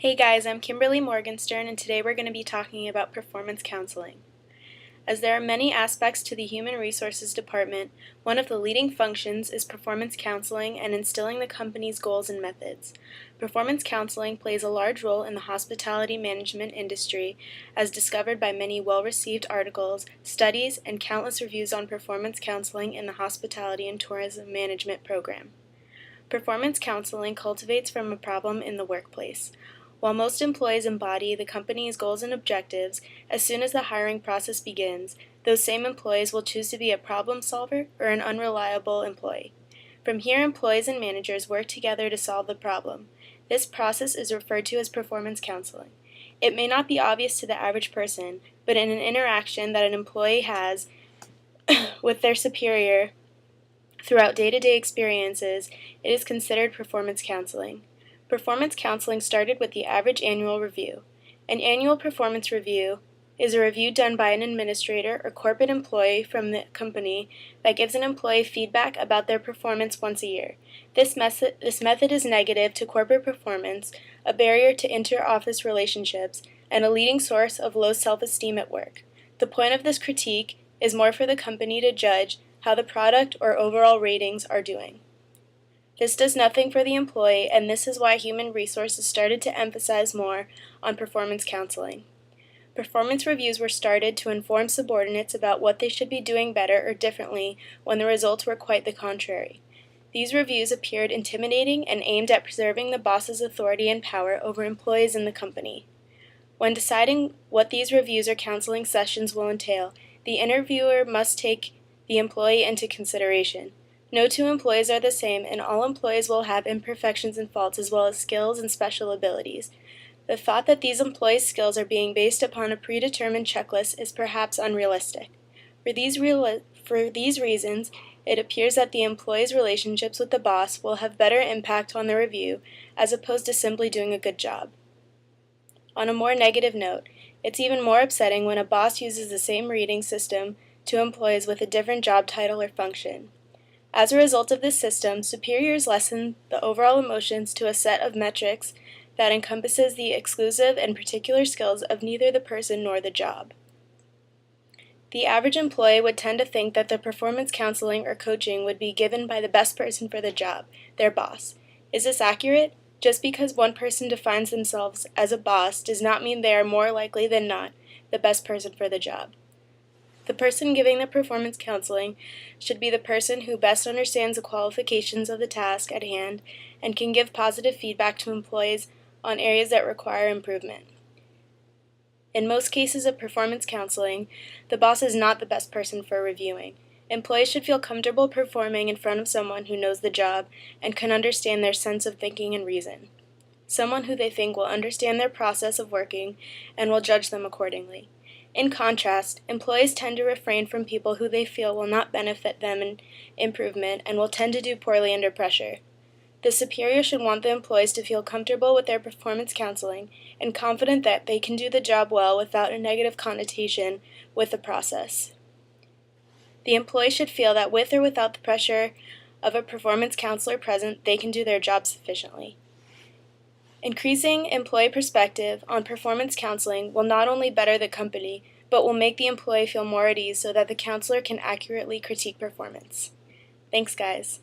Hey guys, I'm Kimberly Morgenstern, and today we're going to be talking about performance counseling. As there are many aspects to the Human Resources Department, one of the leading functions is performance counseling and instilling the company's goals and methods. Performance counseling plays a large role in the hospitality management industry, as discovered by many well-received articles, studies, and countless reviews on performance counseling in the hospitality and tourism management program. Performance counseling cultivates from a problem in the workplace. While most employees embody the company's goals and objectives, as soon as the hiring process begins, those same employees will choose to be a problem solver or an unreliable employee. From here, employees and managers work together to solve the problem. This process is referred to as performance counseling. It may not be obvious to the average person, but in an interaction that an employee has with their superior throughout day-to-day experiences, it is considered performance counseling. Performance counseling started with the average annual review. An annual performance review is a review done by an administrator or corporate employee from the company that gives an employee feedback about their performance once a year. This method is negative to corporate performance, a barrier to inter-office relationships, and a leading source of low self-esteem at work. The point of this critique is more for the company to judge how the product or overall ratings are doing. This does nothing for the employee, and this is why human resources started to emphasize more on performance counseling. Performance reviews were started to inform subordinates about what they should be doing better or differently when the results were quite the contrary. These reviews appeared intimidating and aimed at preserving the boss's authority and power over employees in the company. When deciding what these reviews or counseling sessions will entail, the interviewer must take the employee into consideration. No two employees are the same, and all employees will have imperfections and faults as well as skills and special abilities. The thought that these employees' skills are being based upon a predetermined checklist is perhaps unrealistic. For these reasons, it appears that the employee's relationships with the boss will have better impact on the review as opposed to simply doing a good job. On a more negative note, it's even more upsetting when a boss uses the same rating system to employees with a different job title or function. As a result of this system, superiors lessen the overall emotions to a set of metrics that encompasses the exclusive and particular skills of neither the person nor the job. The average employee would tend to think that the performance counseling or coaching would be given by the best person for the job, their boss. Is this accurate? Just because one person defines themselves as a boss does not mean they are more likely than not the best person for the job. The person giving the performance counseling should be the person who best understands the qualifications of the task at hand and can give positive feedback to employees on areas that require improvement. In most cases of performance counseling, the boss is not the best person for reviewing. Employees should feel comfortable performing in front of someone who knows the job and can understand their sense of thinking and reason. Someone who they think will understand their process of working and will judge them accordingly. In contrast, employees tend to refrain from people who they feel will not benefit them in improvement and will tend to do poorly under pressure. The superior should want the employees to feel comfortable with their performance counseling and confident that they can do the job well without a negative connotation with the process. The employee should feel that with or without the pressure of a performance counselor present, they can do their job sufficiently. Increasing employee perspective on performance counseling will not only better the company, but will make the employee feel more at ease so that the counselor can accurately critique performance. Thanks, guys.